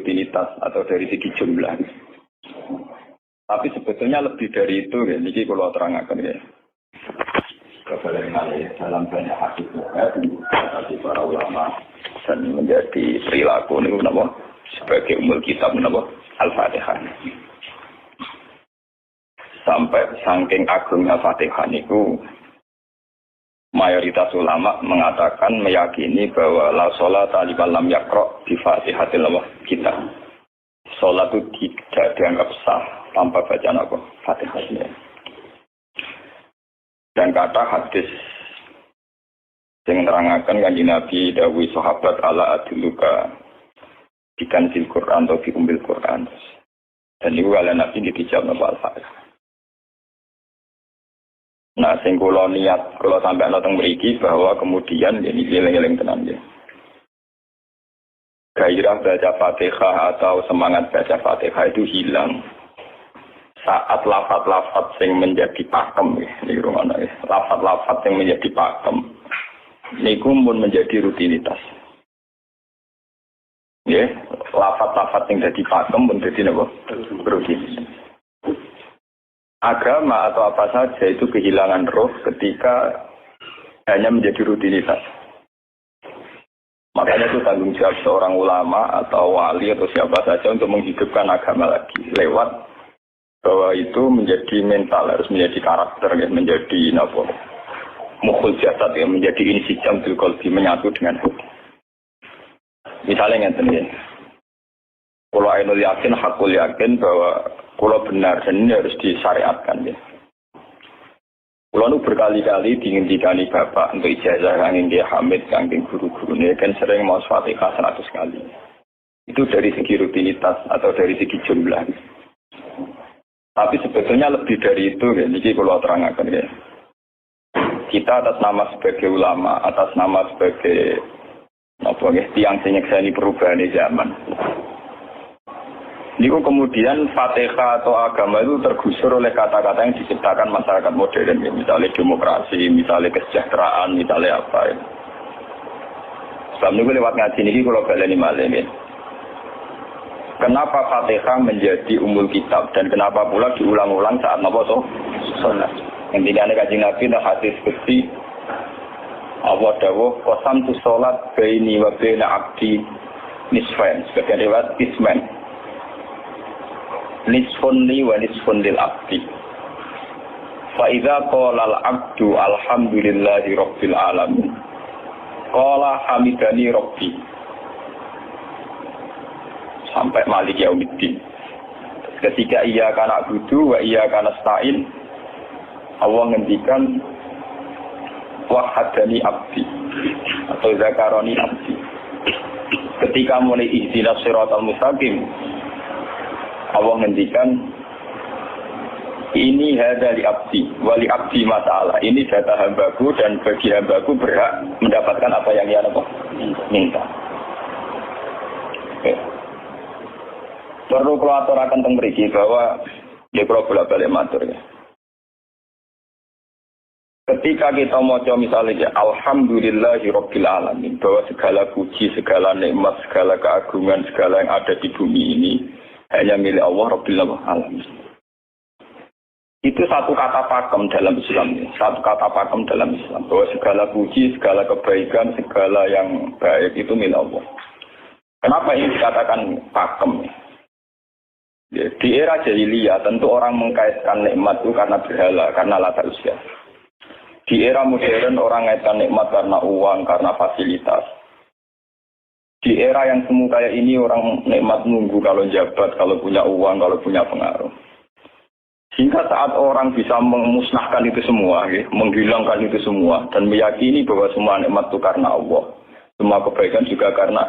rutinitas atau dari segi jumlah. Tapi sebetulnya lebih dari itu ya. Niki kalau terangkan ya. Kebenaran dalam banyak hadis dari para ulama dan menjadi perilaku ini menapa sebagai umul kitab menapa Al-Fatihah. Sampai saking agungnya Fatihah niku mayoritas ulama mengatakan meyakini bahwa la sholata liman lam yaqra bi Fatihatil kitab. Salat itu tidak dianggap sah tanpa bacaan apa Fatihahnya. Dan kata hadis yang menerangkan kanjeng Nabi dawuh sahabat ala adluka dikanzil Quran atau di umbil Quran. Dan itu ala Nabi dijawab napa Al-Fatihah. Nah, sing kula niat kula sampai ana teng mriki bahwa kemudian ini eling-eling tenan ya. Gairah baca Fatihah atau semangat baca Fatihah itu hilang saat lafaz-lafaz yang menjadi pakem ini rumana ya. Lafaz-lafaz yang menjadi pakem niku pun menjadi rutinitas. Ya, lafaz-lafaz yang jadi pakem pun jadi napa? Rutinitas. Agama atau apa saja itu kehilangan roh ketika hanya menjadi rutinitas. Makanya itu tanggung jawab seorang ulama atau wali atau siapa saja untuk menghidupkan agama lagi lewat bahwa itu menjadi mental, harus menjadi karakter, ya, menjadi mukhul jasad, ya, menjadi insijam bil qalbi, menyatu dengan hati. Misalnya ngeten ya. Kalau ainul yakin, hakul yakin bahwa kalau benar dan ini harus disyariatkan ya. Kalau nu berkali-kali diinginkan bapak untuk ijazah kanging dia Hamid, kanging guru-guru ini kan sering mau Fatihah 100 kali. Itu dari segi rutinitas atau dari segi jumlah. Tapi sebetulnya lebih dari itu ya, ini kalau terangkan ya. Kita atas nama sebagai ulama, atas nama sebagai tiang senyekseni perubahan di zaman. Ini kemudian Fatihah atau agama itu tergusur oleh kata-kata yang diciptakan masyarakat modern ya. Misalnya demokrasi, misalnya kesejahteraan, misalnya apa ya. Sebab ini lewat ngaji ini kalau baleni malih ya. Kenapa Fatihah menjadi umul kitab dan kenapa pula diulang-ulang saat napa sholat? Intinya ada kajian Nabi dan hadis kecil. Allah dawuh qasam tu sholat baini wa baina abdi nisfain. Sebagian riwayat isman. Nisfun li wa nisfun lil abdi. Fa idza qala al abdu alhamdulillahi rabbil alamin. Qala hamidani rabbi. Sampai Malik Yaumiddin. Ketika ia kana budu wa ia kana stain, Allah ngendikan wahadani abdi atau zakaroni abdi. Ketika mulai ihdinas siratal mustaqim, Allah ngendikan ini hadali abdi wali abdi masalah. Ini data hambaku dan bagi hambaku berhak mendapatkan apa yang ia minta. Okay. Perlu kulator akan tembriki bahwa dia perlu bolak-balik matur ya. Ketika kita maca misalnya alhamdulillahi rabbil alamin, bahwa segala puji, segala nikmat, segala keagungan, segala yang ada di bumi ini hanya milik Allah rabbil alamin. Itu satu kata pakem dalam Islam, satu kata pakem dalam Islam, bahwa segala puji, segala kebaikan, segala yang baik itu milik Allah. Kenapa ini dikatakan pakem? Ya, di era jahiliyah tentu orang mengkaitkan nikmat itu karena berhala, karena lata usia. Di era modern orang mengaitkan nikmat karena uang, karena fasilitas. Di era yang semu kayak ini orang nikmat nunggu kalau jabat, kalau punya uang, kalau punya pengaruh. Sehingga saat orang bisa memusnahkan itu semua, ya, menghilangkan itu semua, dan meyakini bahwa semua nikmat itu karena Allah. Semua kebaikan juga karena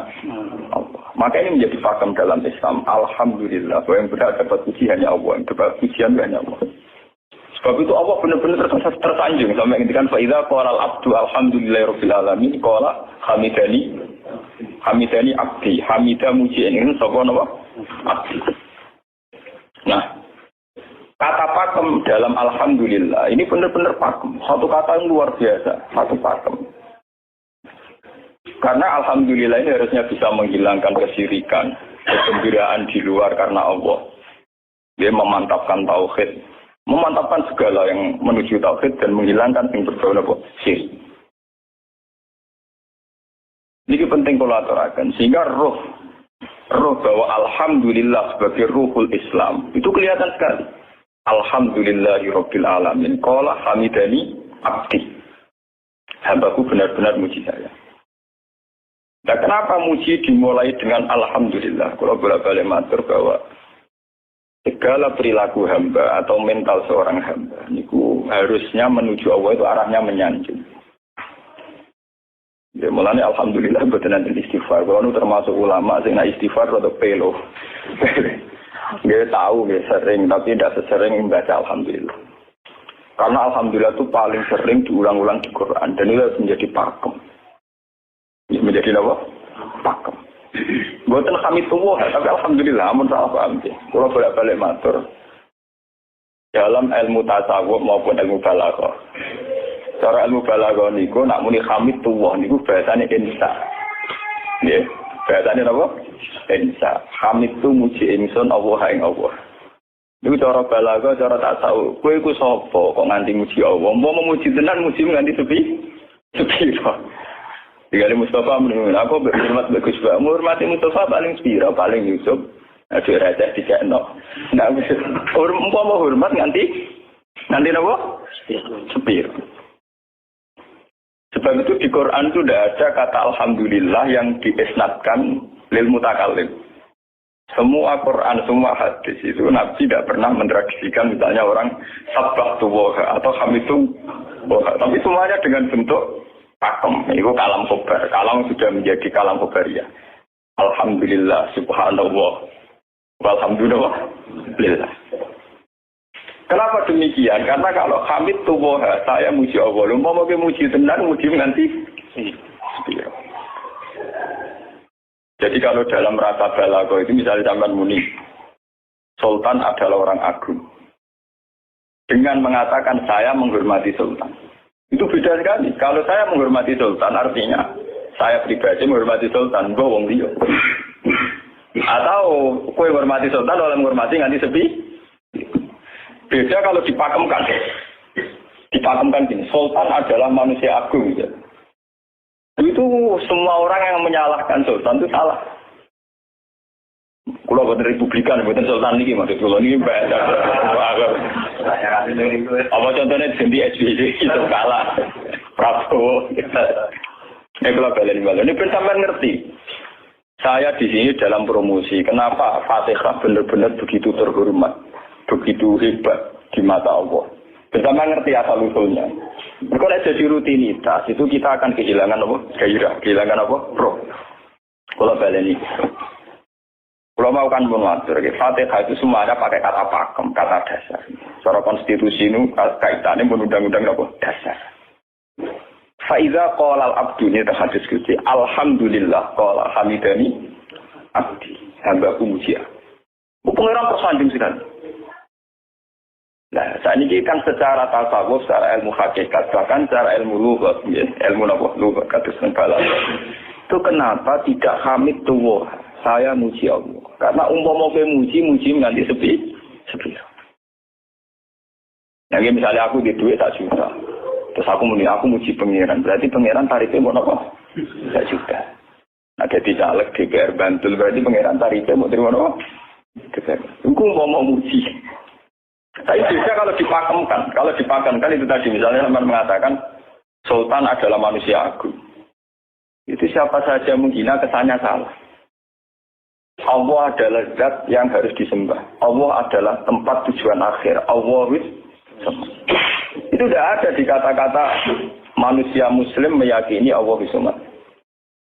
Allah. Maka ini menjadi paham dalam Islam. Alhamdulillah, bahwa yang berhak dapat puji hanya Allah, yang dapat pujian hanya Allah. Sebab itu Allah benar-benar tersanjung sampai ngendikan fa idza qala al-abdu alhamdulillahirabbil alamin qala hamidani abdi. Hamidah muji ini sapa napa? Abdi. Nah, kata pakem dalam alhamdulillah ini benar-benar pakem. Satu kata yang luar biasa, satu pakem. Karena alhamdulillah ini harusnya bisa menghilangkan kesyirikan, kegembiraan di luar karena Allah. Dia memantapkan tauhid, memantapkan segala yang menuju tauhid dan menghilangkan yang berbau apa? Syirik. Ini penting kalau aturakan sehingga roh bahwa alhamdulillah sebagai ruhul Islam itu kelihatan sekali. Alhamdulillahirabbil alamin. Qala hamidani abdi. Hambaku benar-benar muji saya. Nah, kenapa muji dimulai dengan alhamdulillah? Kalau bolak-balik matur bahwa segala perilaku hamba atau mental seorang hamba niku harusnya menuju Allah itu arahnya menyanjung. Ya mulanya alhamdulillah betul nanti istighfar. Kalau nu termasuk ulama sing nak istighfar atau pelo. Dia tahu dia sering tapi tidak sesering membaca alhamdulillah. Karena alhamdulillah itu paling sering diulang-ulang di Quran dan itu harus menjadi pakem. Menjadi apa? Pakem. Buatan kami tua, tapi alhamdulillah amun salah paham sih. Kalau bolak-balik matur dalam ilmu tasawuf maupun ilmu balaghah. Cara ilmu balaghah niku nak muni hamid tuwah niku bahasane insa. Nggih, bahasane apa? Insa. Hamid tu muji ingsun Allah ing Allah. Niku cara balaghah, cara tasawuf. Kowe iku sapa kok nganti muji Allah? Mau memuji tenan muji nganti sepi? Sepi kok. Digali Mustafa menurut aku berhormat bagus banget. Menghormati Mustafa paling sepira, paling Yusuf. Aduh raja dikekno. Ndak bisa. Mau hormat nganti apa? Sepira. Sebab itu di Quran itu tidak ada kata alhamdulillah yang diisnadkan lil mutakallim. Semua Quran, semua hadis itu Nabi tidak pernah mentradisikan misalnya orang sabbah tuwoha atau hamidu woha. Tapi semuanya dengan bentuk pakem. Itu kalam khobar. Kalam sudah menjadi kalam khobariyah. Alhamdulillah, subhanallah, walhamdulillah. Kenapa demikian? Karena kalau hamid tuwoha, saya muji Allah. Mau muji tenan, muji nanti. Jadi kalau dalam rasa balaghah itu misalnya zaman muni, Sultan adalah orang agung. Dengan mengatakan saya menghormati Sultan. Itu beda sekali. Kalau saya menghormati Sultan artinya saya pribadi menghormati Sultan, gue wong liya. Atau kowe menghormati Sultan oleh menghormati nganti sepi. Beda kalau dipakemkan. Dipakemkan gini, Sultan adalah manusia agung. Ya. Itu semua orang yang menyalahkan Sultan itu salah. Kalau buatan Republikan, buatan Sultan ini maksud kalau ini banyak. Apa contohnya di SBY itu kalah. Prabowo. Kalau balik ini benar ngerti. Saya di sini dalam promosi. Kenapa Fatihah benar-benar begitu terhormat, begitu hebat di mata Allah. Bersama ngerti asal usulnya. Kalau jadi rutinitas itu kita akan kehilangan apa? Gairah, kehilangan apa? Roh. Kalau balik ini. Kalau mau kan mengatur, Fatihah itu semuanya pakai kata pakem, kata dasar. Secara konstitusi itu kaitannya undang-undang apa? Dasar. Faiza qala al-abdu ini terhadis Gusti. Alhamdulillah qala hamidani abdi. Hambaku muji. Pengiran tersanjung sekali. Nah, saat ini kan secara tasawuf, secara ilmu hakikat, bahkan secara ilmu lughat, ya, ilmu apa? Lughat kados balaghah. Itu kenapa tidak hamid tuwah? Saya muji Allah. Karena umpama kowe muji nganti sepi. Yang misalnya aku di duit tak juta. Terus aku muji pangeran. Berarti pangeran tarifnya mau apa? Tak juta. Nah, jadi caleg DPR Bantul berarti pangeran tarifnya mau terima apa? Aku mau muji. Tapi juga kalau dipakemkan itu tadi misalnya teman mengatakan Sultan adalah manusia agung. Itu siapa saja menghina kesannya salah. Allah adalah zat yang harus disembah. Allah adalah tempat tujuan akhir. Allah itu tidak ada di kata-kata manusia muslim meyakini Allah bismillah.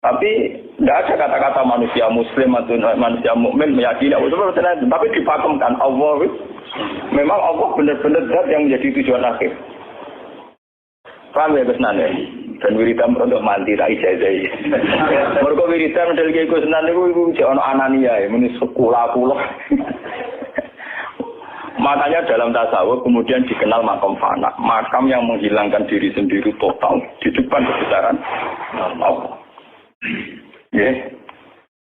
Tapi tidak ada kata-kata manusia muslim atau manusia mukmin meyakini Allah bismillah. Tapi dipakemkan Allah. Memang Allah benar-benar zat yang menjadi tujuan akhir. Paham ya kesenannya? Dan wiridan untuk mandi tak ijazah. Mereka wiridan model kayak gue senang itu jangan anania ya, ini sekolah. Makanya dalam tasawuf kemudian dikenal makam fana, makam yang menghilangkan diri sendiri total di depan kebesaran Allah. Ya.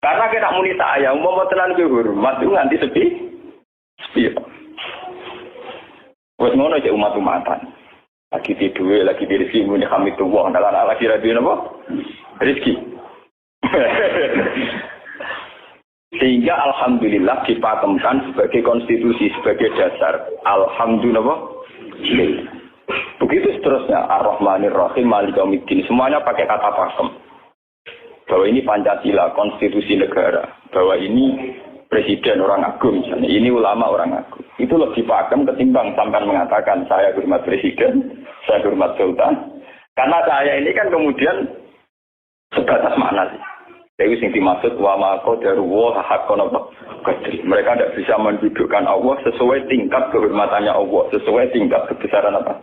Karena kita muni saya, umpama tenan ki hormat itu nganti sepi. Wes ngono cek umat-umatan. Lagi di duwe, lagi di rezeki muni hamidullah, dalan lagi ra duwe napa? Rezeki. Sehingga alhamdulillah dipakemkan sebagai konstitusi, sebagai dasar. Alhamdulillah. Begitu seterusnya, Ar-Rahmanir Rahim, Maliki Yaumiddin, semuanya pakai kata pakem. Bahwa ini Pancasila, konstitusi negara. Bahwa ini presiden orang agung, misalnya. Ini ulama orang agung. Itu lebih pakem ketimbang sampai mengatakan saya hormat presiden, saya hormat sultan. Karena saya ini kan kemudian sebatas makna sih. Jadi yang dimaksud wa maqdaruhu haqqan qadri. Mereka tidak bisa mendudukkan Allah sesuai tingkat kehormatannya Allah, sesuai tingkat kebesaran apa.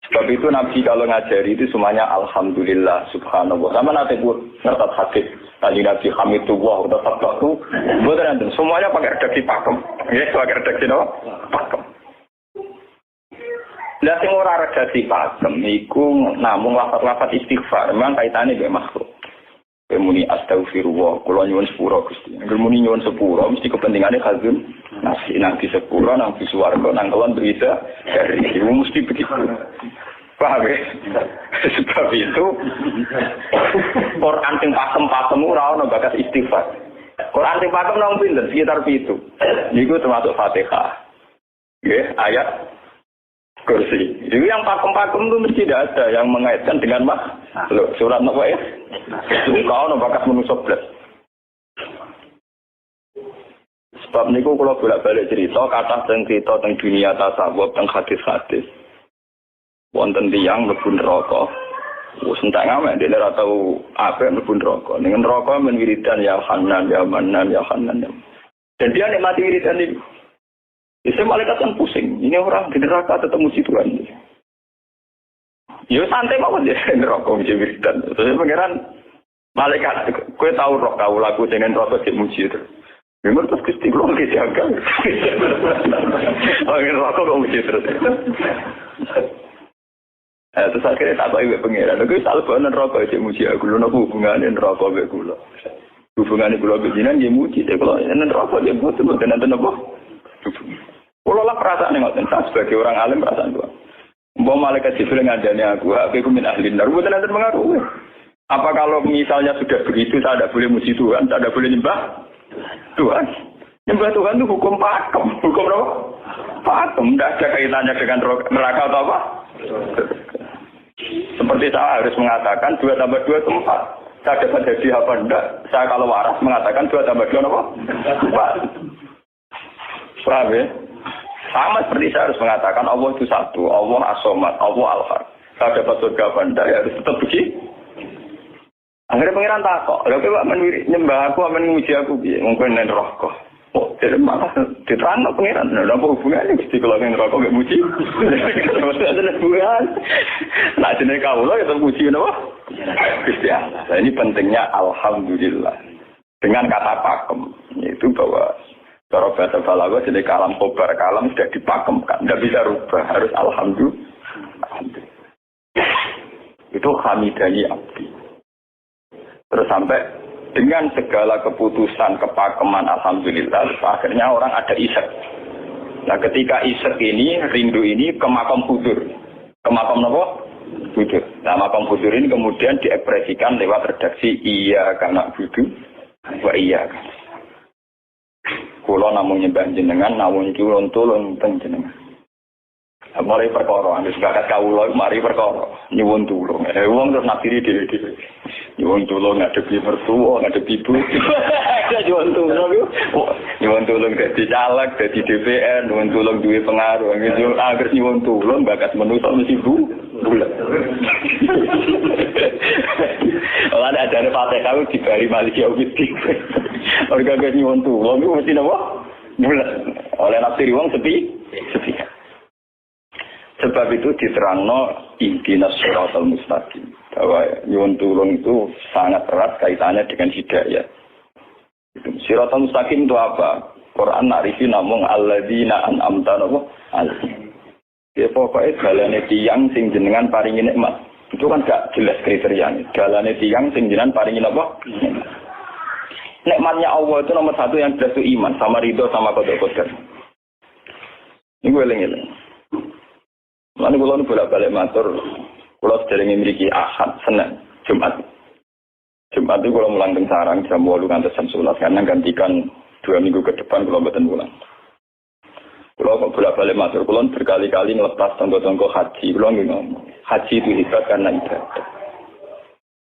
Sebab itu Nabi kalau ngajari itu semuanya alhamdulillah subhanallah. Sama nanti buat ngerti hadis tadi Nabi hamidullah udah sabtu. Betul semuanya pakai redaksi pakem. Ya, pakai redaksi apa? Pakem. Lah sing ora redaksi pakem iku namung lafaz-lafaz istighfar, memang kaitane mbek makhluk. Muni astaghfirullah, kula nyuwun sepura Gusti. Angger muni nyuwun sepura mesti kepentingane khazun nasi nanti sepura nang di swarga nang kelon berita dari itu mesti begitu. Paham ya? Sebab itu Quran sing pakem-pakem ora ono bakas istighfar. Quran sing pakem nang pinten sekitar 7. Niku termasuk Fatihah. Nggih, ayat kursi. Itu yang pakem-pakem itu mesti tidak ada yang mengaitkan dengan makhluk. Surat apa ya? Itu kau no bakas manusia belas. Sebab niku kalau bolak-balik cerita, kata cerita tentang dunia tasawuf, tentang hadis-hadis. Wonten tiyang mlebu neraka. Wis entek ngamek dene ora tau apik mlebu neraka. Ning neraka men wiridan ya Hanan ya Manan ya Hanan. Dan dia nikmati wiridan itu. Bisa malaikat kan pusing. Ini orang di neraka tetap muji Tuhan. Ya santai mawon ya neraka muji wiridan. Terus pangeran malaikat, kowe tahu roh kau laku dengan neraka sik muji terus. Memang terus Gusti kula iki jaga. Oh, neraka kok muji terus. Terus akhirnya tak kok ibu pangeran. Kowe tak lebokno neraka sik muji aku. Lha napa hubungane neraka mek kula? Hubungane kula bejinan nggih muji teh kula neraka nggih boten nenten napa? Kalau lah perasaan yang ngoten, sebagai orang alim perasaan tua. Umpama malaikat Jibril ngandani aku min ahli nar, bukan nanti mengaruhi. Apa kalau misalnya sudah begitu, saya tidak boleh muji Tuhan, saya tidak boleh nyembah Tuhan. Nyembah Tuhan itu hukum pakem, hukum apa? Pakem, tidak ada kaitannya dengan neraka atau apa. Seperti saya harus mengatakan 2 tambah 2 itu 4. Saya dapat jadi apa enggak? Saya kalau waras mengatakan 2 tambah 2 apa? 4. Paham ya? Sama seperti saya harus mengatakan Allah itu satu, Allah as-somad, Allah al-har. Saya dapat surga apa enggak, ya harus tetap begitu. Akhirnya pengiran takut, kalau Pak nyembah aku, memuji aku, mungkin yang rokok. Oh, jadi malah diterang pengiran. Ada apa hubungannya? Mesti kalau yang rokok nggak muji. Mesti ada hubungan. Nah, jenis kau lah kita muji, apa? Gusti Allah. Nah, ini pentingnya alhamdulillah. Dengan kata pakem, yaitu bahwa cara bahasa balaghah jadi kalam khobar, kalam sudah dipakemkan, tidak bisa rubah, harus alhamdulillah. Itu hamidani abdi. Terus sampai dengan segala keputusan kepakeman alhamdulillah, akhirnya orang ada isyak. Nah ketika isyak ini, rindu ini ke makam hudur. Ke makam apa? Hudur. Nah makam hudur ini kemudian diekspresikan lewat redaksi iya karena budu, wa iya kan. Kula namung nyembah jenengan, namung tulung teng jenengan. Mari perkara, wis bakat kawula mari perkara nyuwun tulung. Wong terus nafiri dhewe-dhewe. Nyuwun tulung ngadepi mertua, ngadepi ibu. Nyuwun tulung yo. Nyuwun tulung dadi caleg, dadi DPR, nyuwun tulung duwe pengaruh. Agar nyuwun tulung bakat manusa mesti bulat. Ora ada ajane Fatihah dibari Maliki Yaumiddin. Orga nyuwun tulung iku mesti napa? Bulat. Oleh nafsiri wong sepi. Sebab itu diterangno ihdinas siratal mustaqim. Bahwa nyuwun tulung itu sangat erat kaitannya dengan hidayah. Siratal mustaqim itu apa? Quran narifi namung alladzina an'amta alaihim. Ya pokoknya dalane tiyang sing jenengan paringi nikmat. Itu kan gak jelas kriterianya. Dalane tiyang sing jenengan paringi apa? nikmatnya Allah itu nomor satu yang jelas itu iman sama ridho sama qada. Ini gue eling-eling. Lalu kalau nu bolak-balik matur, kalau sering memiliki Ahad, Senin, Jumat. Jumat itu kalau mulang teng sarang jam 8 ngantos jam 11 karena gantikan 2 minggu ke depan kalau mboten mulang. Kalau kok bolak-balik matur, kalau berkali-kali ngelepas tonggo-tonggo haji, kalau ngomong, haji itu hebat karena ibadah.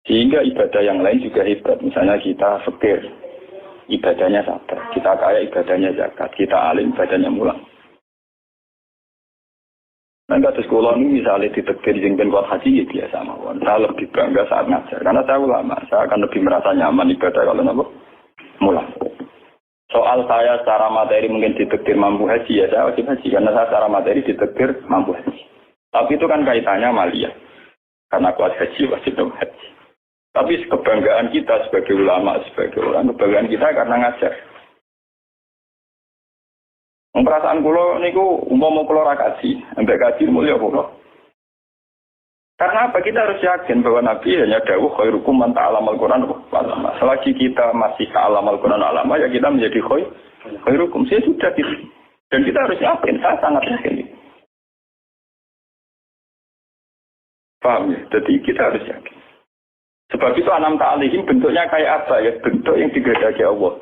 Sehingga ibadah yang lain juga hebat. Misalnya kita fikir, ibadahnya sabar. Kita kaya, ibadahnya zakat. Kita alim, ibadahnya mulang. Nah, kados kula ini misalnya ditekir jengben kuat haji, ya biasa mawon. Saya lebih bangga saat ngajar. Karena saya ulama, saya akan lebih merasa nyaman ibadah kalau napa mulang. Soal saya secara materi mungkin ditekir mampu haji, ya saya wajib haji. Karena saya secara materi ditekir mampu haji. Tapi itu kan kaitannya malia. Karena kuat haji, wajib haji. Tapi kebanggaan kita sebagai ulama, sebagai orang, kebanggaan kita karena ngajar. Perasaan kula niku umpama kula ra kaji, ambek kaji mulya kula. Karena apa? Kita harus yakin bahwa Nabi hanya dawuh khairukum man ta'allama al-Qur'an wa 'allama. Selagi kita masih ta'allama al-Qur'an wa 'allama, ya kita menjadi khairukum. Saya sudah gitu. Dan kita harus yakin, saya sangat yakin. Paham ya? Jadi kita harus yakin. Sebab itu anam ta'alihim bentuknya kayak apa ya? Bentuk yang digedaki Allah.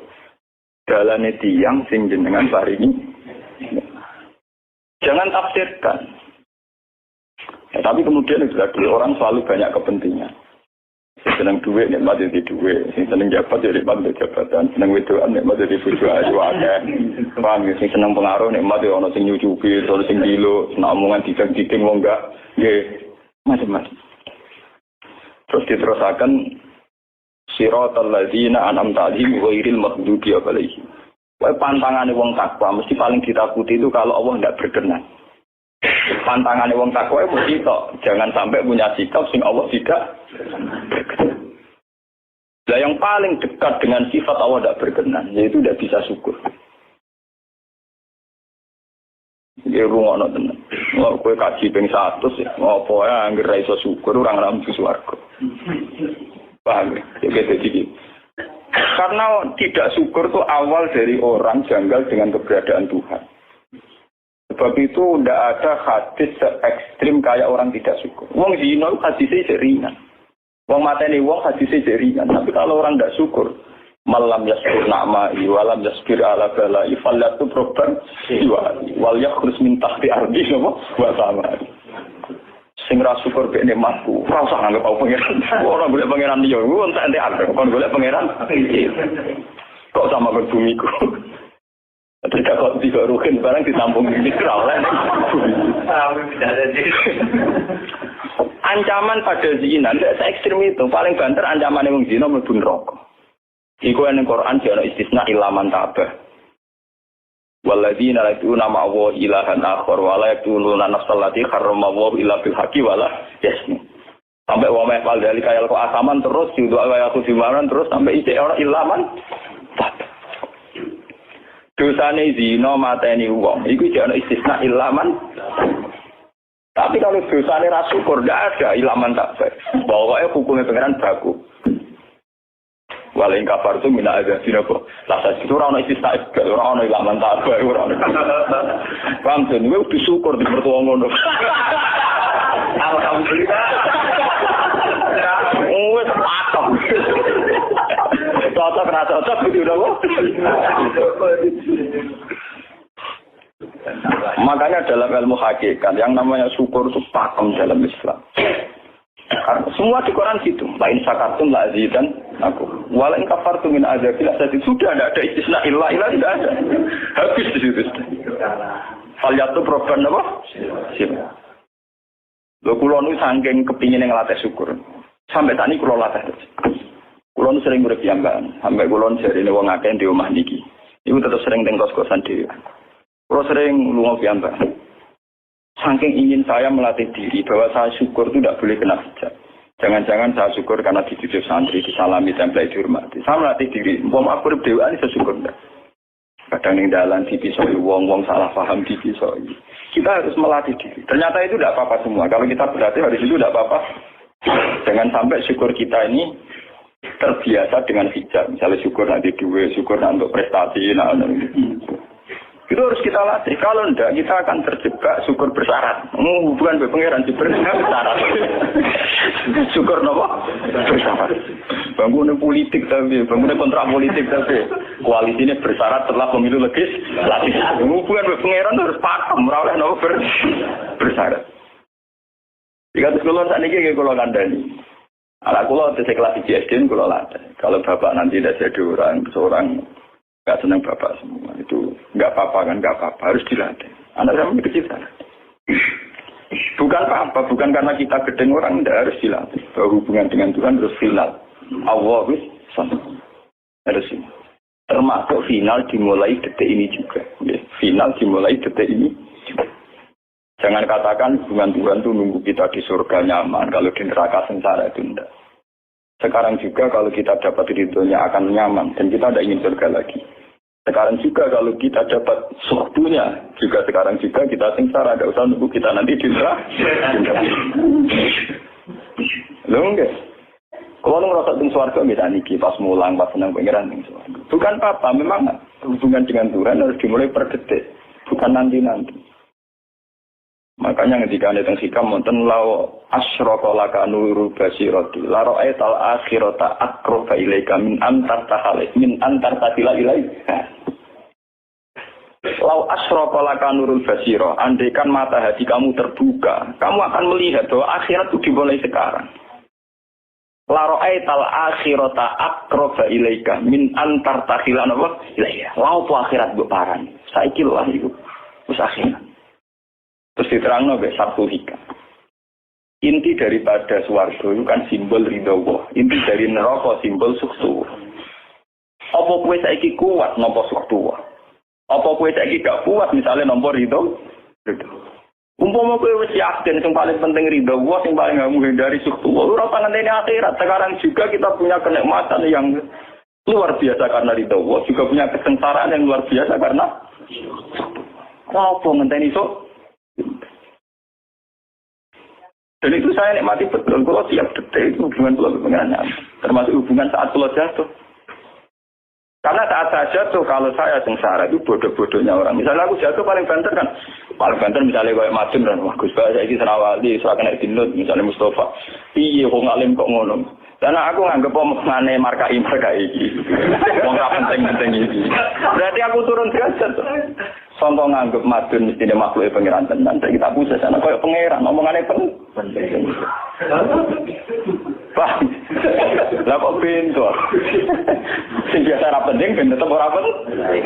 Dalane tiyang sing jenengan paringi. Jangan tafsirkan. Ya, tapi kemudian orang selalu banyak kepentingan. Senang duit, nikmat jadi duit. Senang jabat, jadi nikmat jabatan. Senang wedoan, nikmat jadi bojo ayu akeh. Paham ya? Senang pengaruh, nikmat ya ono sing nyucupi, ono sing gilo, senang omongan dideng-dideng wong enggak. Nggih, macam-macam. Terus diterusaken siratal ladzina an'amta 'alaihim ghairil maghdubi 'alaihim. Wae pantangane wong takwa mesti paling ditakuti itu kalau Allah tidak berkenan. Pantangane wong takwa mesti tok, jangan sampai punya sikap sing Allah tidak berkenan. Lah yang paling dekat dengan sifat Allah tidak berkenan yaitu tidak bisa syukur. Ya rungono tenan. Ora kowe kaji ping 100 ya, ngopo ae anggere ra iso syukur ora ngambu swarga. Paham ya? Jadi karena tidak syukur itu awal dari orang janggal dengan keberadaan Tuhan. Sebab itu tidak ada hadis se-ekstrim kayak orang tidak syukur. Wong zina hadisnya ringan. Wong mateni wong hadisnya ringan. Tapi kalau orang tidak syukur, malam yaskur na'ma'i walam yaskir ala balai falyatu proban wal yakhrus min tahti ardi wa samai. Sing ra syukur mek nikmatku, ora usah nganggep aku pangeran. Ora golek pangeran liya, ku entek arep kon golek pangeran. Kok sama karo bumiku. Ketika kok tiga rugen barang ditampung di mikro oleh ancaman pada zina, tidak se-ekstrim itu. Paling banter ancaman yang zina mlebu neraka. Iku ning Quran jane istisna ilaman tabah. Walladzina la yu'minuna ma'a ilahan akhar wa la yaqtuluna nafsal lati harrama Allah illa bil haqqi wa la yasnu. Sampai wa ma'al dari kaya kok asaman terus judo kaya aku dimaran terus sampai isi ora ilaman. Dosane zina mateni wong iku jane istisna ilaman. Tapi kalau dosane ra syukur ndak ada ilaman tak. Pokoke hukume pangeran baku. Walau kafar itu mina aja sih nopo. Lasa itu orang istisna, orang ilaman tak apa orang. Paham tuh, gue udah syukur di pertuan ngono. Alhamdulillah. Wes patah. Cocok rasa cocok gitu dong. Makanya dalam ilmu hakikat yang namanya syukur itu pakem dalam Islam. Semua di Quran gitu. Lain sakatum la azidan aku. Walain kafartum min azabil asadi. Sudah tidak ada istisna illa tidak ada. Habis di situ. Falyatu proban apa? Siapa? Lho kula nu saking kepingin ngelatih syukur. Sampai tani kula latih. Kula nu sering urip piyambakan. Sampai kula jarine wong akeh di omah niki. Iku tetep sering teng kos-kosan dhewe. Kula sering lunga piyambakan. Saking ingin saya melatih diri bahwa saya syukur itu tidak boleh kena hujat. Jangan-jangan saya syukur karena dididik santri, disalami, tempel, dihormati. Saya melatih diri. Wong aku dewa ini saya syukur enggak. Kadang yang dalan dipisoi, wong salah paham dipisoi. Kita harus melatih diri. Ternyata itu tidak apa-apa semua. Kalau kita berlatih hari itu tidak apa-apa. Jangan sampai syukur kita ini terbiasa dengan hijab. Misalnya syukur nanti duwe, syukur nanti untuk prestasi, itu harus kita latih. Kalau enggak, kita akan terjebak syukur bersyarat. Bukan pengeran bersyarat. Syukur nopo bersyarat. Bangunnya politik tapi, bangunnya kontrak politik tapi, koalisi ini bersyarat setelah pemilu legislatif. Bukan pengeran harus pakem, merawat nopo bersyarat. Jika sekolah saat ini kalau kandani, anak kalau kelas SD kalau latih. Kalau bapak nanti tidak jadi seorang nggak senang bapak semua itu nggak apa-apa kan, nggak apa-apa, harus dilatih. Anak saya kecil sana. Bukan apa-apa, bukan karena kita gedeng orang, tidak harus dilatih. Bahwa hubungan dengan Tuhan harus final. Allah harus final. Termasuk final dimulai detik ini juga. Final dimulai detik ini juga. Jangan katakan hubungan Tuhan itu nunggu kita di surga nyaman, kalau di neraka sengsara itu tidak. Sekarang juga kalau kita dapat ridhonya akan nyaman dan kita tidak ingin surga lagi. Sekarang juga kalau kita dapat suatunya, juga sekarang juga kita sengsara, tidak usah nunggu kita nanti di neraka. Loh enggak? Kalau ngerasa di surga kita niki pas mulang, pas senang pengiran di surga. Bukan apa-apa, memang hubungan dengan Tuhan harus dimulai per detik, bukan nanti-nanti. Makanya ketika ada yang hikam wonten law asyraka laka nuru basirati la ra'aital akhirata aqraba ilaika min antar tahalik min antar tatila ilaika. Law asyraka laka nurul basira, andaikan mata hati kamu terbuka, kamu akan melihat bahwa akhirat itu dimulai sekarang. La ra'aital akhirata aqraba ilaika min antar tahila ilaika. Law akhirat mbok parani. Saiki lho iku wis akhirat. Terus diterangno mbek Sabtu Hikam. Inti daripada swarga itu kan simbol ridha Allah. Inti dari neraka simbol suksu. Apa kowe saiki kuat nampa suksu? Apa kowe saiki gak kuat misalnya nampa ridha? Umpama kowe wis yakin sing paling penting ridha Allah, sing paling gak menghindari suksu. Ora usah ngenteni akhirat. Sekarang juga kita punya kenikmatan yang luar biasa karena ridha Allah, juga punya kesengsaraan yang luar biasa karena apa ngenteni sok. Dan itu saya nikmati betul. Kalau tiap detik itu hubungan kalau pengenannya, termasuk hubungan saat kalau jatuh. Karena saat saya jatuh, kalau saya sengsara itu bodoh-bodohnya orang. Misalnya aku jatuh paling banter kan, paling banter misalnya kayak Madun dan wah Gus Bah saya ini serawali, saya kena dinut, misalnya Mustafa. Iya, kok ngalim kok ngono. Karena aku nganggep omongane markai iki. Wong ra penting-penting iki. Berarti aku turun derajat. Contoh nganggep Madun mesti dia makhluk pengiran tenan, kita pusat sana koyo pengiran, omongane penting. Pak, lah kok pintu? Sing biasa ra penting ben tetep ora penting.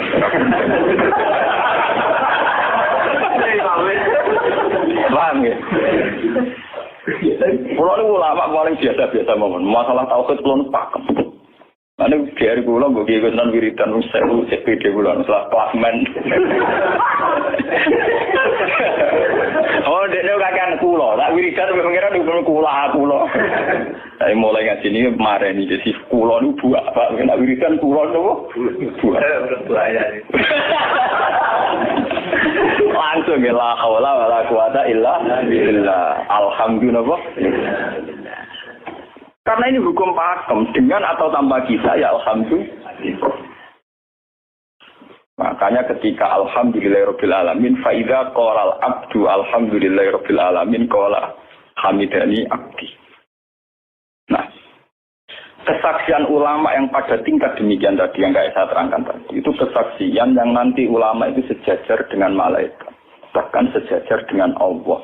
Paham ya? Kulo niku ulama paling biasa-biasa mawon. Masalah tauhid kulo pakem. Ane biar kulo mbok iki tenan wiridan wis sewu CPD kulo salah klasmen. Oh, dene kakean kulo. Tak wiridan pengiran kulo. Saya mulai ngaji ini kemarin ini jadi kulo niku buak Pak. Nek wiridan kulo niku buak. Langsung ya la haula wala quwata illa billah. Alhamdulillah. Karena ini hukum pakem dengan atau tanpa kita ya alhamdulillah. Makanya ketika alhamdulillahirabbil alamin fa idza qala al abdu alhamdulillahirabbil alamin qala hamidani abdi. Nah, kesaksian ulama yang pada tingkat demikian tadi yang kayak saya terangkan tadi, itu kesaksian yang nanti ulama itu sejajar dengan malaikat, bahkan sejajar dengan Allah.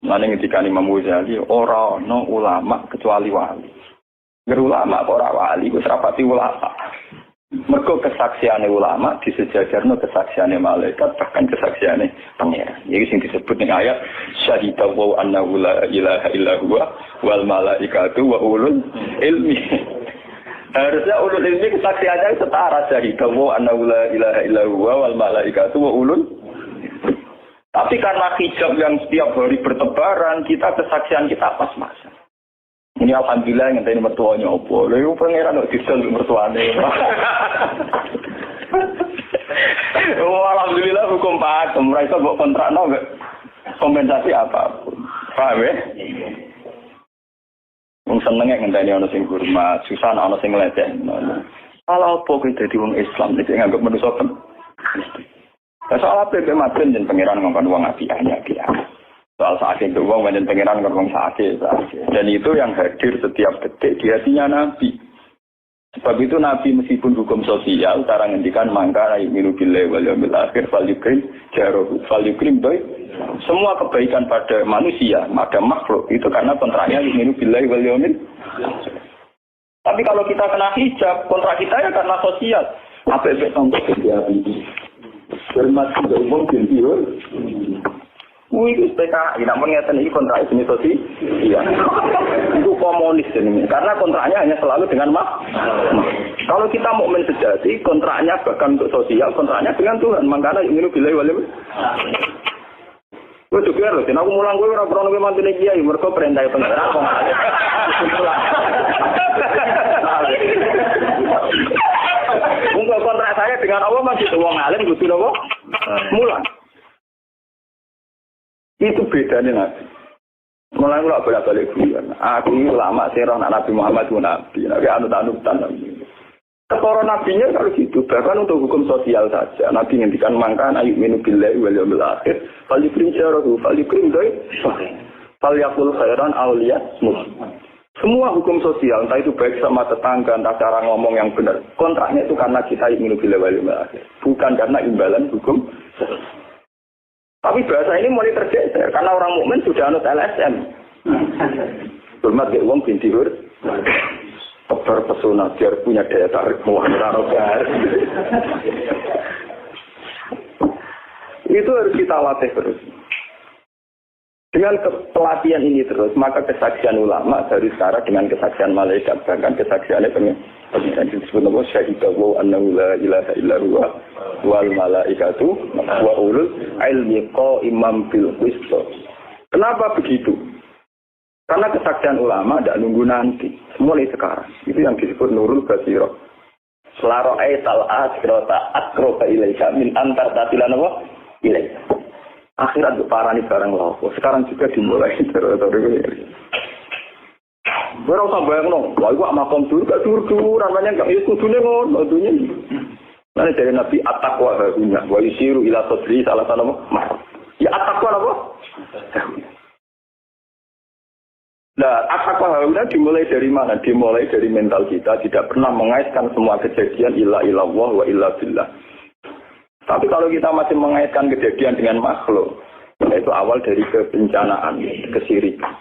Lalu ketika Imam Ghazali, orang no ulama kecuali wali. Ulama orang wali, itu serapati ulama. Mergo kesaksiannya ulama disejajarno kesaksiannya malaikat, bahkan kesaksiannya pangeran. Jadi yang disebut dengan ayat syahidallahu annahu la ilaha illa huwa wal malaikatu wa ulul ilmi. Harusnya ulul ilmi kesaksiannya setara syahidallahu annahu la ilaha illa huwa wal malaikatu wa ulul. Tapi karena hijab yang setiap hari bertebaran, kita kesaksian kita pas-pasan. Ini alhamdulillah yang tadi mertuanya opo. Lalu pangeran kok disel mertuane. Alhamdulillah hukum pakem. Mereka buat kontrak kompensasi apapun. Paham ya? senenge ngenteni ana sing hormat, susah ana sing leceh. Kalau apa kuwi dadi wong Islam iki nganggep manusa kan. Soal apa yang maten dan pangeran ngomong uang apiannya dia. Soal sakit itu uang dan pangeran ngomong sakit. Dan itu yang hadir setiap detik di hatinya Nabi. Sebab itu Nabi meskipun hukum sosial, cara ngendikan mangka ayuminu billahi wal yawmil akhir fal yukrim jarohu fal yukrim boy. Semua kebaikan pada manusia, pada makhluk itu karena kontraknya ayuminu billahi wal yawmil. Tapi kalau kita kena hijab, kontrak kita ya karena sosial. Apa efek contoh dia ini? Hormat juga umum bintiur. Itu PKI, nak mengingatkan ini kontrak ini sosial. Iya. Itu komunis ini. Karena kontraknya hanya selalu dengan kalau kita mukmin sejati, kontraknya bahkan untuk sosial, kontraknya dengan Tuhan. Makanya ini bilai wali. Gue juga loh, aku mulang gue orang pernah mantu nih kiai, mereka perintah penjara. Untuk kontrak saya dengan Allah masih uang alim, butuh apa? Mulang. Itu bedanya Nabi. Mulai kalau bolak-balik guyon. Aku ini ulama sirah Nabi Muhammad itu Nabi. Nabi anut-anutan Nabi. Ketara nabinya kalau gitu. Bahkan untuk hukum sosial saja. Nabi ngendikan mangkan ayuminu billahi wal yawmil akhir. Fal yukrim syarahu. Fal yukrim doi. Fal yakul khairan awliya muslim. Semua hukum sosial, entah itu baik sama tetangga, entah cara ngomong yang benar. Kontraknya itu karena kita ayuminu billahi wal yawmil akhir. Bukan karena imbalan hukum sosial. Tapi bahasa ini mulai tergeser karena orang mukmin sudah anut LSM. Hormat ke wong binti hur. Kebar pesona biar punya daya tarik muhammad. Itu harus kita latih terus. Dengan pelatihan ini terus, maka kesaksian ulama dari sekarang dengan kesaksian malaikat, bahkan kesaksiannya pengiran disebut nama syahidahu annahu la ilaha illa huwa wal malaikatu wa ulul ilmi qaiman bil qist. Kenapa begitu? Karena kesaksian ulama tidak nunggu nanti, mulai sekarang. Itu yang disebut nurul basirah. Selaro aital asrota akroba ilaika min antar tatilan apa? Ilaika. Akhirat untuk parani barang laku. Sekarang juga dimulai terus. Berapa sampai yang wah itu makam dulu gak dur namanya gak itu dunia ngono dunia. Nanti dari Nabi at-taqwa harunya, wa yusiru ila sadri salah satu ya at-taqwa apa? Nah, at-taqwa harunya dimulai dari mana? Dimulai dari mental kita, tidak pernah mengaitkan semua kejadian illa illallah wa illa billah. Tapi kalau kita masih mengaitkan kejadian dengan makhluk, itu awal dari kebencanaan, kesirikan.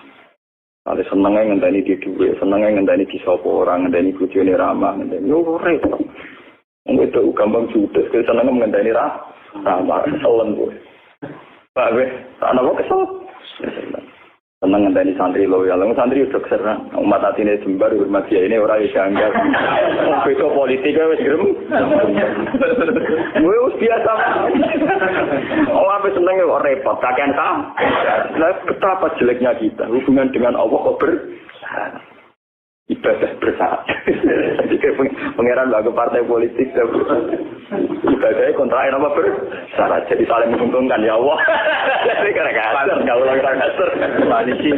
Kalau senangnya ngenteni di duwe, senangnya ngenteni di sopo orang, ngenteni bujone ramah, ngenteni repot. Wong itu gampang judes, kalau senangnya ngenteni ramah, keselen kowe. Pak weh, ana kok kesel. Senang ngenteni santri loyal, santri udah keserang. Umat atine jembar hormat dia ini ora iso anggap. Beda politik wis grem. Wis biasa. Apa senenge kok repot, kakean kam. Lah betapa jeleknya kita hubungan dengan Allah kok ibadah bersyarat. Jadi pangeran bagi partai politik ibadahnya kontra apa bersyarat. Jadi saling menguntungkan ya Allah. Jadi kadang-kadang kalau kadang-kadang koalisi.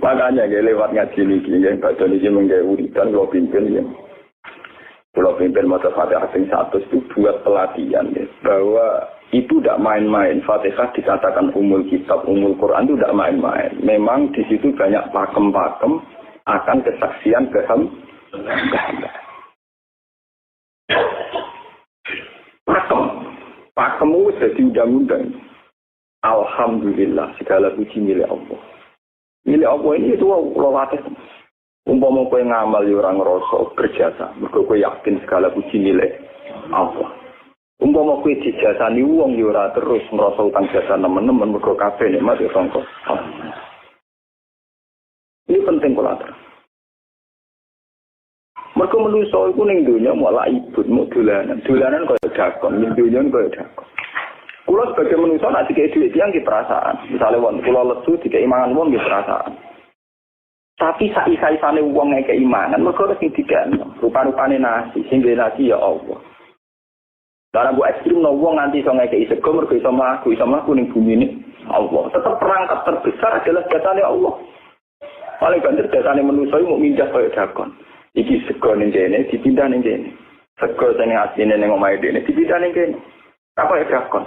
Makanya lewat ngaji niki ya Pak Doni iki menggawe uritan kula pimpin ya. Kula pimpin mata Fatihah sing 100 itu buat pelatihan ya bahwa itu tidak main-main. Fatihah dikatakan umul kitab, umul Quran itu tidak main-main. Memang di situ banyak pakem-pakem akan kesaksian kehamba. Pakemu jadi undang-undang. Alhamdulillah segala puji milik Allah. Milik Allah ini itu lawatih. Umpama kowe ngamal ya ora ngrasa berjasa, mergo kowe yakin segala puji milik Allah. Umpama kowe dijasani wong ya ora terus merasa utang jasa nemen-nemen mergo kabeh nikmat ya sangka. Ini penting kula atur. Mergo manusa iku ning donya malah ibut mung dolanan. Dolanan kaya dakon, ning donya kaya dakon. Kula sebagai manusa nek dikek dhuwit tiyang ki perasaan. Misale wong kula lesu dikek imangan wong ki perasaan. Tapi saisa-isane wong ngekek imangan mergo sing dikekno. Rupa-rupane nasi, sing nasi ya Allah. Karena bu ekstrim no wong nganti iso ngekei sego mergo iso mlaku ning bumi ini. Allah. Tetap perangkat terbesar adalah datanya Allah. Paling banter datanya manusia mau mindah kaya dakon. Iki sego ning kene dipindah ning kene. Sego sing asline ning omahe dene dipindah ning kene. Apa ya dakon?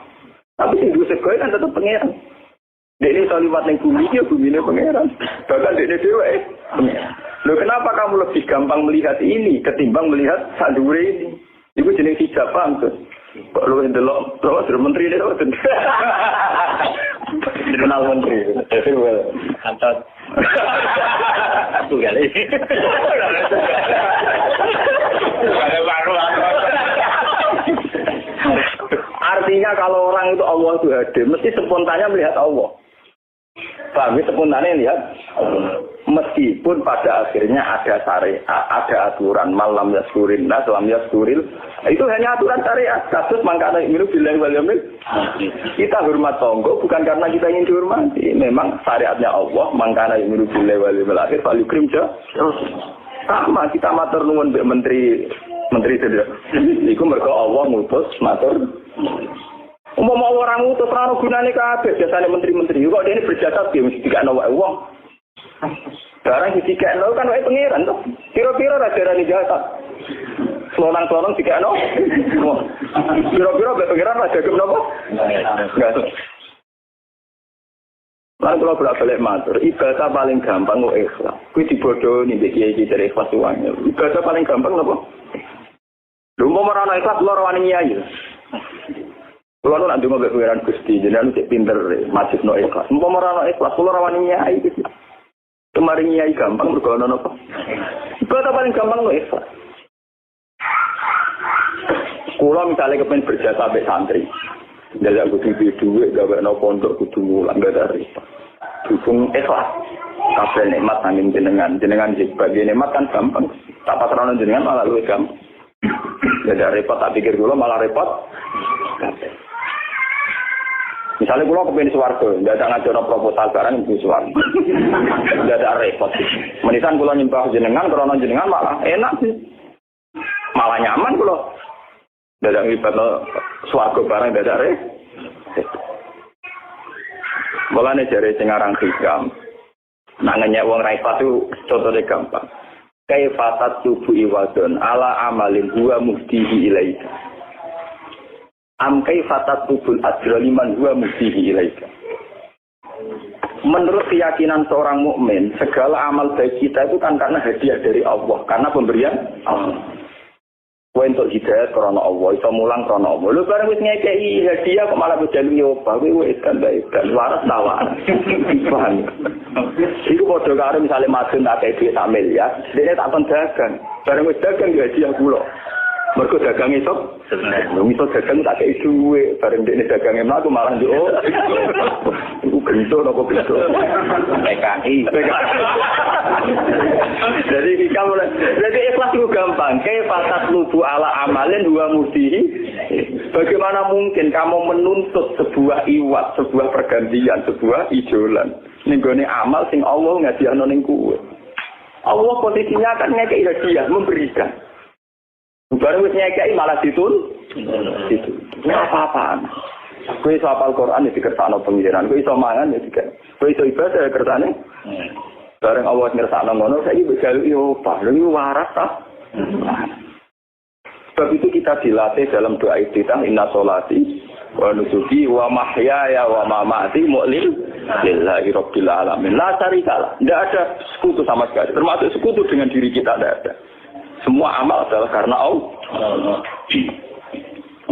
Tapi sing duwe sego kan tetap pangeran. Dene iso liwat ning bumi ya bumine pangeran. Bahkan dene dhewe pangeran. Loh kenapa kamu lebih gampang melihat ini ketimbang melihat sadure ini? Iku jeneng hijab paham tuh. Kok lu ndelok terus menteri ini terus. Kenal menteri. Kantor. Aku kali. Artinya kalau orang itu Allah itu hadir, mesti spontannya melihat Allah. Paham ya, spontannya lihat meskipun pada akhirnya ada syariat, ada aturan malam yaskurin nas lam yaskuril, itu hanya aturan syariat. Kasus mangkana milu bilang wal kita hormat tonggo bukan karena kita ingin dihormati, memang syariatnya Allah mangkana milu bilang wal akhir paling krim sama kita matur nuwun mbek menteri tidak. Iku mergo Allah ngutus matur. Umpama orang ngutus ora gunane kabeh biasane menteri-menteri kok dene berjasa piye mesti dikakno wae wong. Barang dikakno kan wae pangeran to. Kira-kira ra darani jasa. Selonang-selonang dikakno. Kira-kira wae pangeran ra dagem napa? Enggak. Lan kula bolak-balik matur, ibadah paling gampang kok ikhlas. Kuwi dibodohi mbek kiai-kiai dari ikhlas wae. Ibadah paling gampang napa? Lha umpama ora ikhlas lho ora wani nyai. Kalau nak dengar berpikiran Gusti, jadi anu cek pinter, masih no ikhlas. Umpama ora ikhlas, kalau rawani nyai gitu. Kemarin nyai gampang berkonon apa? Ibadah paling gampang no ikhlas. Kalau misalnya kepengen berjasa sampai santri, jadi aku tidur duit, gawe no pondok kudu mulang gak dari. Dukung ikhlas. Kabeh nikmat nanging jenengan sebagai nikmat kan gampang. Tak patrono jenengan malah luwih gampang. Jadi repot tak pikir dulu malah repot. Misalnya kalau kepengen swarga, tidak ada ngajar proposal barang itu swarga, tidak ada repot. Menisan kalau nyembah jenengan, krono jenengan malah enak sih, malah nyaman kalau tidak ada ibadah swarga barang tidak ada repot. Mulane jare sing aran hikam, nangenya wong ra ikhlas itu contohnya gampang. Kaifatat tubuh iwadon ala amalin huwa muftihi ilaika. Am kaifatat tubul ajraliman huwa muftihi ilaika. Menurut keyakinan seorang mukmin, segala amal baik kita itu kan karena hadiah dari Allah, karena pemberian Allah. Kowe entuk hidayah karena Allah, iso mulang karena Allah. Lho bareng wis ngekeki hadiah kok malah bejalu yo, kowe wis kan baik kan waras tawaran. Paham. Iku padha karo misale madun tak kei dhuwit 1 miliar, dene tak kon dagang. Bareng wis dagang ya hadiah kula. Mergo dagang iso sebenarnya. Lho iso dagang tak kei dhuwit, bareng dene dagang emang aku malah yo. Iku gento napa gento. PKI. Jadi ikhlas itu gampang. Kaifatat lubu ala amalin huwa muftihi. Bagaimana mungkin kamu menuntut sebuah iwat, sebuah pergantian, sebuah ijolan ninggone amal sing Allah ngadiakno ning kowe. Allah posisinya kan ngekeki hadiah, memberikan. Baru wis ngekeki malah ditun. Itu. Nek apa-apaan. Kowe iso hafal Quran ya dikersakno pengiran, kowe iso mangan ya dikek. Kowe iso ibadah ya kersane. Bareng Allah ngersakno ngono saiki wis gawe opah, lho waras ta. Sebab itu kita dilatih dalam doa iftitah inna sholati wa nusuki wa mahyaya wa mamati lillahi rabbil alamin. La syarikalah. Tidak ada sekutu sama sekali. Termasuk sekutu dengan diri kita tidak ada. Semua amal adalah karena Allah.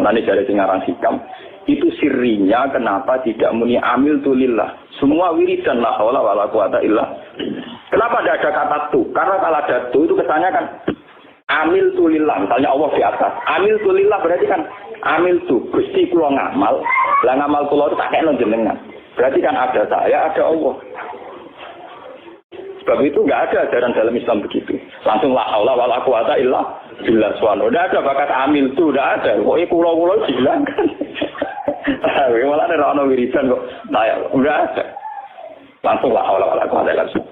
Nanti dari singarang hikam itu sirinya kenapa tidak muni amil tulillah. Semua wiridan la haula wala quwata illa. Kenapa tidak ada kata tu? Karena kalau ada tu itu kesannya kan amil tulillah, misalnya Allah di atas. Amil tulillah berarti kan amil tu Gusti kula ngamal, lah ngamal kula itu tak kena jenengan. Berarti kan ada saya, ada Allah. Sebab itu enggak ada ajaran dalam Islam begitu. Langsung la haula wala quwata illa billah subhanahu. Enggak ada bakat amil tu, enggak ada. Pokoke kula-kula dihilangkan. Malah ada ono wiridan kok. Enggak ada. Langsung la haula wala quwata illa billah.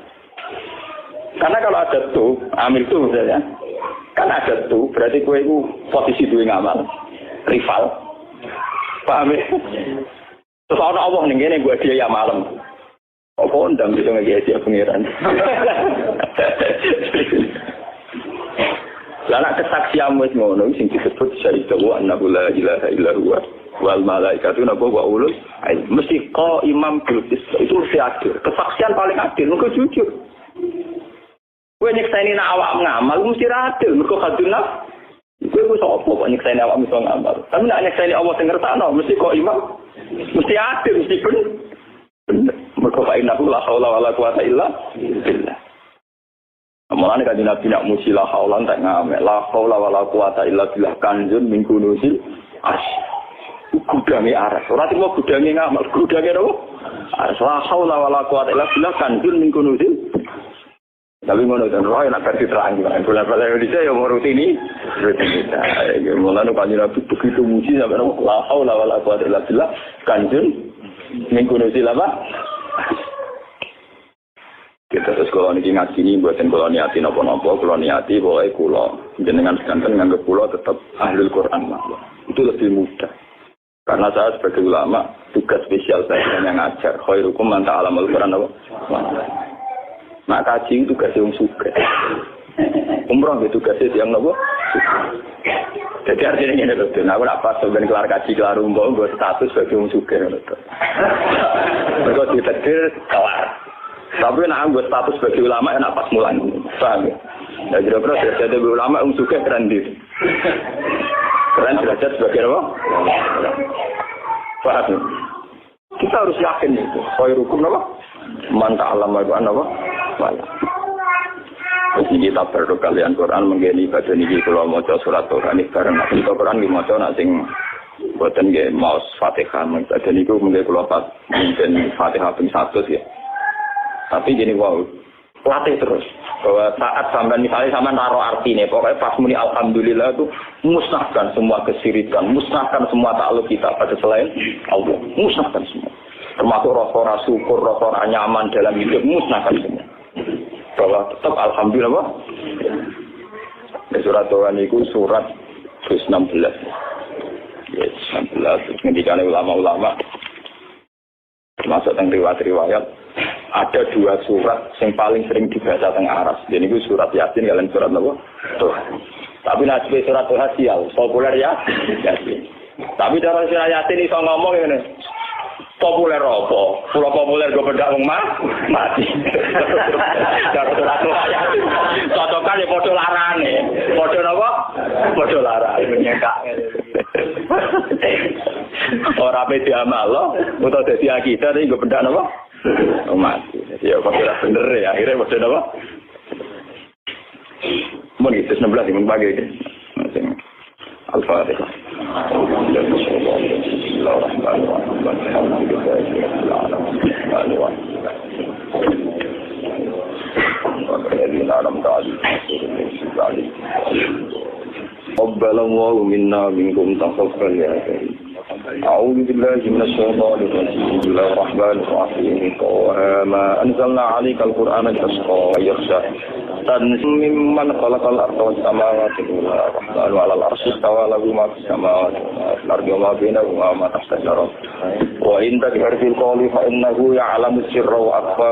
Karena kalau ada tu, amil tu misalnya. Kan ada tuh, berarti kowe iku posisi duwe ngamal. Rival. Paham ya? Terus ana Allah ning kene gua dia ya malam. Apa ndang bisa ngeki pengiran. Lah nek kesaksian wis ngono sing disebut syahida wa anna la ilaha illa huwa wal malaikatu wa ulul mesti kok imam bil itu mesti adil. Kesaksian paling adil mergo jujur. Kowe nyekseni nek awak ngamal mesti adil mergo hadunah. Kowe wis apa kok nyekseni awak mesti ngamal. Tapi nek nyekseni Allah sing ngertakno mesti kok imam mesti adil mesti bener. Mergo fa inna la haula wala quwata illa billah. Mulane kan Nabi nak muji la haula tak ngamek la haula wala quwata illa billah kanjun min kunusil as. Gudange aras. Ora timo gudange ngamal, gudange apa? La haula wala quwata illa billah kanjun min kunusil. Tapi ngono kan roh nak versi terang kan. Bola-bola Indonesia yang rutini. Mulane kan Nabi begitu muji sampai la haula wala quwata illa billah kanjun min kunusil apa? Kita terus kalau ini ngaji ini buatin kalau niati nopo-nopo, kalau niati boleh kulo jenengan sekanten nganggep kulo tetap ahlul Quran lah. Itu lebih mudah. Karena saya sebagai ulama tugas spesial saya yang ngajar. Khairukum man ta'alamul Quran apa? Nah kaji itu tugas yang suka. Umroh itu tugasnya yang nopo. Jadi artinya ini betul. Nah, aku nak pas sebenarnya kelar kaji kelar umroh, gue status sebagai orang suka. Mereka ditetir kelar. Tapi nak anggap status sebagai ulama enak pas mulan. Paham ya? Ya kira-kira derajat sebagai ulama suka keren dir. Keren derajat sebagai apa? Paham ya? Kita harus yakin itu. Khairukum apa? Man ta'allama Al-Qur'an apa? Wala. Jadi kita perlu kalian Quran menggeni ibadah niki kula maca surat Tuhan iki bareng nek Quran nggih maca nak sing boten nggih maos Fatihah ibadah niku mengke kula pas mungkin Fatihah ping 100 ya. Tapi gini wow, latih terus. Bahwa saat sampai misalnya sampai naruh artinya, pokoknya pas muni alhamdulillah itu musnahkan semua kesirikan, musnahkan semua takluk kita pada selain Allah, musnahkan semua. Termasuk rasa syukur, rasa nyaman dalam hidup, musnahkan semua. Bahwa tetap alhamdulillah, Pak. Surat Tuhan itu surat 16. Yes, 16. Ketika ulama-ulama termasuk yang riwayat ada dua surat yang paling sering dibaca teng aras. Jadi itu surat Yasin kalian surat apa? Tuhan. Tapi nasib surat Tuhan sial, populer ya Yasin. Tapi cara surat Yasin iso ngomong ngene. Populer apa? Pulau populer go bedak wong mati. Cara surat Tuhan Yasin. Cocokan ya padha larane. Padha napa? Padha larane nyekak. Ora pe diamal utawa dadi akidah iki go bedak napa? Mati. Ya kok ora bener ya akhirnya maksud apa? Mun itu 16 mun bagi iki. Al-Fatihah. Qabbalallahu minna minkum taqabbal ya karim. أعوذ بالله من الشيطان الرجيم بسم الله الرحمن الرحيم ما أنزلنا عليك القرآن لتشقى يخشى تنزيل ممن خلق الأرض والسماوات الرحمن على العرش استوى له ما في السماوات والأرض وما بينهما وما تحت الثرى وإن تجهر في القول فإنه يعلم السر وأخفى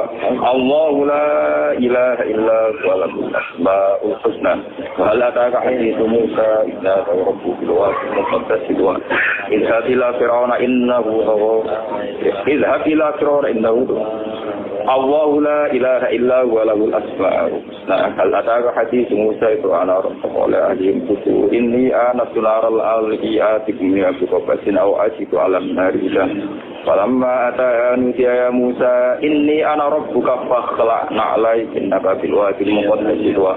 الله لا إله إلا هو له الأسماء الحسنى وهل أتاك حديث موسى إذ ناداه ربه بالواد المقدس اذهب إلى فرعون إنه طغى اذهب إلى فرعون إنه طغى الله لا إله إلا هو له الأسماء الحسنى هل أتاك حديث موسى إذ أنا ربك قال أهلهم كتوا إني آنست نارا لعلي آتيكم منها بقبس أو أجد على النار هدى فلما أتاها نودي يا موسى إني أنا ربك فاخلع عليك إنك بالوادي المقدس طوى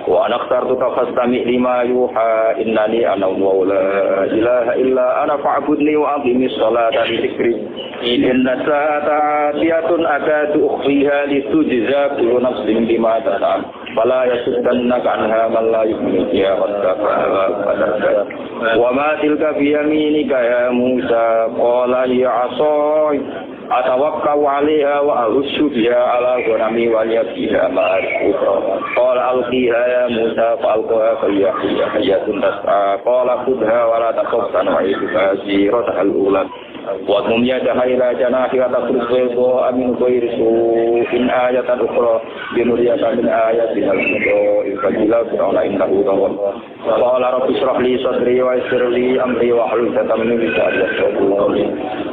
وأنا اخترتك فاستمع لما يوحى إنني أنا الله لا إله إلا أنا فاعبدني وأقم الصلاة لذكري إن الساعة آتية أكاد أخفيها لتجزى كل نفس بما تسعى فلا يصدنك عنها من لا يؤمن بها واتقى وما تلك بيمينك يا موسى قال هي عصاي أتوكل عليها وأهش بها على غنمي ولي فيها مآرب أخرى قال ألقيها يا موسى فألقاها فهي حية تسعى قال خذها ولا تخف سنعيدها سيرتها الأولى Wa mum yadaha ila janahi wa taqrubu amin ghairi in ayatan ukhra binuriyatan min ayatin al-mudo ifadila fir'auna innahu tawwab. Qala rabbi shrah li sadri wa yassir li amri wa hlul 'uqdatam min lisani yafqahu qawli.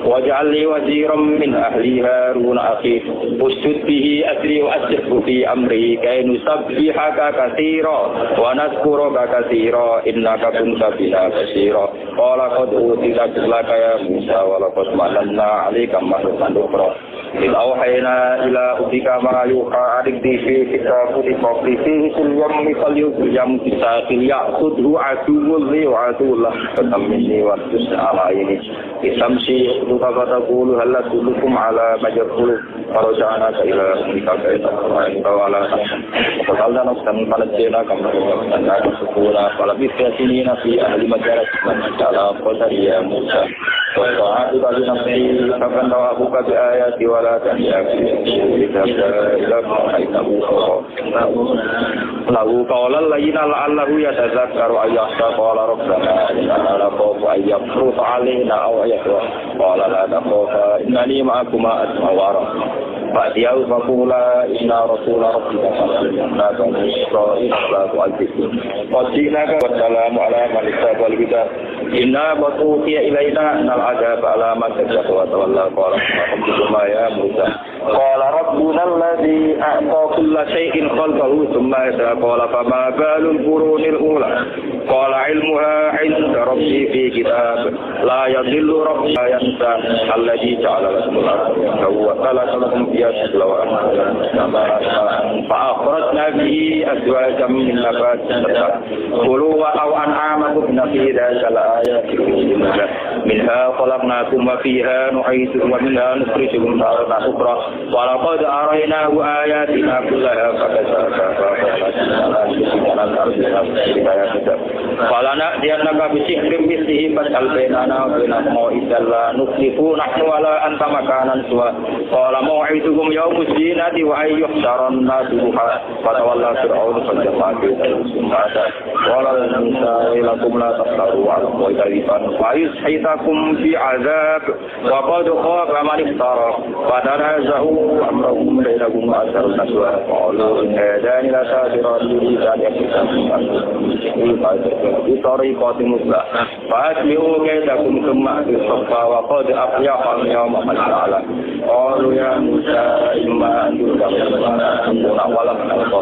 Waj'al li waziran min ahli Harun akhi ustud bihi asri wa asrif fi amri kay nusabbihaka katsira wa nazkuruka katsira innaka kunta bina basira. Qala qad utita laka ya Musa wa laqad mananna 'alaika marratan ukhra. إذ أوحينا إلى أبيك ما يوحى أدركتي في كتاب لقبل فيه كل يوم فليوم بساقل يأخذه عدو لي وعدو له فتمني وارتس على عيني إسمسي يخذك فتقول هل أدلكم على ما يقول فرجعناك إلى أبيك كي تقرأ ولا تحزن وقالنا نفسا فنجينا كما رزقناك سكونا فلبثت سنين في أهل مجالس من على قدر يا موسى وَأَعَدُكَ لِنَفْسِي فَكَنَّ أَبُوكَ بِآيَاتِ وَلَا تَنْيَا فِي إِلَى مَا حَيْتَهُ لَهُ قَوْلًا لَيِّنًا لَعَلَّهُ يَتَذَكَّرُ أَوْ يَخْشَىٰ قَالَ رَبَّنَا إِنَّنَا نَخَافُ أَن يَفْرُطَ عَلَيْنَا أَوْ يَطْغَىٰ قَالَ لَا تَخَافَا إِنَّنِي مَعَكُمَا أَسْمَعُ وَأَرَىٰ فَأْتِيَاهُ فَقُولَا إِنَّا رَسُولَ رَبِّكَ فَأَرْسِلْنَا بَنِي إِسْرَائِيلَ عَلَىٰ تُعَذِّبْهُمْ قَدْ جِئْنَاكَ وَالسَّلَامُ عَلَىٰ مَنِ اتَّبَعَ الْهُدَىٰ إِنَّا قَدْ أُوحِيَ إِلَيْنَا أَنَّ الْعَذَابَ عَلَىٰ مَنِ كَذَّبَ وَتَوَلَّىٰ قَالَ رَبُّكُمَا يَا مُوسَىٰ قَالَ رَبُّنَا الَّذِي أَعْطَىٰ كُلَّ شَيْءٍ خَلْقَهُ ثُمَّ هَدَىٰ قَالَ فَمَا بَالُ الْقُرُونِ الْأُولَىٰ قَالَ عِلْمُهَا عِندَ رَبِّي فِي كِتَابٍ لَا يَضِلُّ رَبِّي وَلَا يَنسَى الَّذِي جَعَلَ لَكُمُ الْأَرْضَ وَخَلَقَ لَكُمْ فِيهَا سُبُلًا وَأَنزَلَ مِنَ السَّمَاءِ مَاءً فَأَخْرَجْنَا بِهِ أَزْوَاجًا مِّن نَّبَاتٍ شَتَّىٰ كُلُوا وَارْعَوْا أَنْعَامَكُمْ إِنَّ فِي ذَٰلِكَ لَآيَاتٍ مِنْهَا خَلَقْنَاكُمْ وَفِيهَا نُعِيدُكُمْ وَمِنْهَا نُخْرِجُكُمْ تَارَةً أُخْرَىٰ وَلَقَدْ أَرَيْنَاهُ آيَاتِنَا كُلَّهَا فَلَنَأْتِيَنَّكَ بِسِحْرٍ مِّثْلِهِ فَاجْعَلْ بَيْنَنَا وَبَيْنَهُمْ مَوْعِدًا لَّا نُخْلِفُهُ نَحْنُ وَلَا أَنتَ مَكَانًا سُوًى قَالَ مَوْعِدُكُمْ يَوْمُ الزِّينَةِ وَأَن يُحْشَرَ النَّاسُ ضُحًى فَتَوَلَّىٰ فِرْعَوْنُ فَجَمَعَ كَيْدَهُ ثُمَّ أَتَىٰ قَالَ يَا مُوسَىٰ وَيْلَكُمْ لَا تَفْتَرُوا عَلَى اللَّهِ كَذِبًا فَيُسْحِتَكُم بِعَذَابٍ وَقَدْ خَابَ مَنِ افْتَرَىٰ فَتَنَازَعُوا أَمْرَهُم بَيْنَهُمْ وَأَسَرُّوا النَّجْوَىٰ قَالُوا إِنْ هَٰذَانِ لَسَاحِرَانِ يُرِيدَانِ أَن يَفْتِنَاكُمْ بِطَرِيقَةٍ مُّثْلَىٰ فَأَجْمِعُوا كَيْدَكُمْ ثُمَّ أْتُوا صَفًّا وَقَدْ أَفْلَحَ الْيَوْمَ مَنِ أَعْلَمَ قَالُوا يَا مُوسَىٰ إِمَّا أَن تُلْقِيَ وَلَمْ نَلْقَ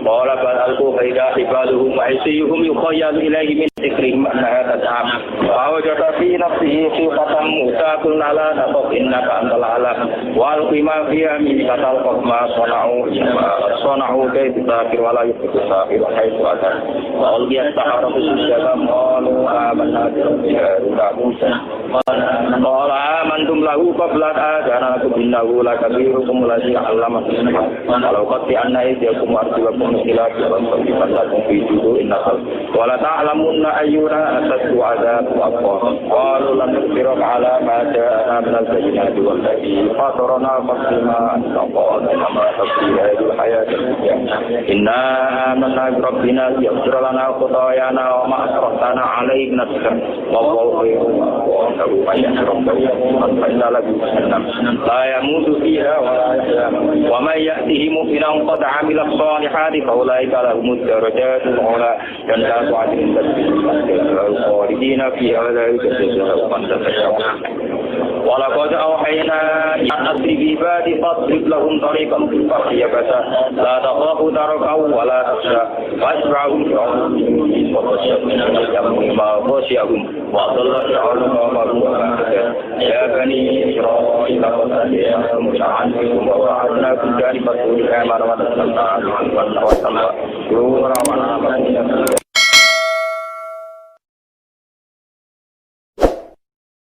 قَالَ بَلْ أَلْقُوا فَإِذَا حِبَالُهُمْ وَعِصِيُّهُم يُخَيَّلُ إِلَيْهِ مِن سِحْرِهِمْ أَنَّهَا تَسْعَىٰ فَأَوْجَسَ فِي نَفْسِهِ خِيفَةً مُوسَىٰ قُلْنَا لَا تَخَفْ إِنَّكَ أَنتَ الْأَعْلَىٰ وَأَلْقِ مَا فِي يَمِينِكَ تَلْقَفْ مَا صَنَعُوا كَيْدُ سَاحِرٍ وَلَا يُفْلِحُ السَّاحِرُ حَيْثُ أَتَىٰ وَأُلْقِيَ السَّحَرَةُ سُجَّدًا قَالُوا آمَنَّا بِرَبِّ هَارُونَ وَمُوسَىٰ قَالَ آمَنتُمْ لَهُ قَبْلَ أَنْ آذَنَ لَكُمْ إِنَّهُ لَكَبِيرُكُمُ الَّذِي عَلَّمَكُمُ السِّحْرَ وَلَأُقَطِّعَنَّ أَيْدِيَكُمْ وَأَرْجُلَكُم مِّنْ خِلَافٍ وَلَأُصَلِّبَنَّكُمْ فِي جُذُوعِ النَّخْلِ وَلَتَعْلَمُنَّ أَيُّنَا أَشَدُّ عَذَابًا وَأَبْقَىٰ قَالُوا لَن نُّصْبِرَ عَلَىٰ مَا جَاءَنَا مِنَ الْبَيِّنَاتِ وَالَّذِي فَطَرَنَا فَاقْضِ مَا أَنتَ قَاضٍ كَمَا تَقْضِي هَٰذِهِ الْحَيَاةَ الدُّنْيَا إِنَّا آمَنَّا بِرَبِّنَا لِيَغْفِرَ لَنَا خَطَايَانَا وَمَا أَكْرَهْتَنَا عَلَيْهِ مِنَ السِّحْرِ وَاللَّهُ خَيْرٌ وَأَفْضَلُ مَن يَشْرَبُ فَإِنَّ لَهُ جَهَنَّمَ لَا يَمُوتُ فِيهَا وَلَا يَحْيَىٰ وَمَن يَأْتِهِ مُؤْمِنًا قَدْ عَمِلَ الصَّالِحَاتِ فَأُولَٰئِكَ لَهُمُ الدَّرَجَاتُ الْعُلَىٰ جَنَّاتُ عَدْنٍ تَجْرِي مِن تَحْتِهَا الْأَنْهَارُ خَالِدِينَ فِيهَا ذَٰلِكَ جَزَاءُ مَن تَزَكَّىٰ وَلَقَدْ أَوْحَيْنَا إِلَىٰ أَسْرِ بِعِبَادِي فَاضْرِبْ لَهُمْ طَرِيقًا فِي الْبَحْرِ يَبَسًا لَّا تَخَافُ دَرَكًا وَلَا تَخْشَىٰ فَأَتْبَعَهُمْ فِرْعَوْنُ وَغَشِيَهُم مِّنَ الْيَمِّ مَا غَشِيَهُمْ وَأَضَلَّ فِرْعَوْنُ قَوْمَهُ وَمَا هَدَىٰ يَا بَنِي إِسْرَائِيلَ قَدْ أَتَيْنَاكُمْ عَنْكُمْ وَوَعَدْنَاكُمْ جَانِبَ الطُّورِ الْأَيْمَنَ وَنَزَّلْنَا عَلَيْكُمْ الْمَنَّ وَالسَّلْوَىٰ كُلُوا وَارْعَوْا أَنْعَامَكُمْ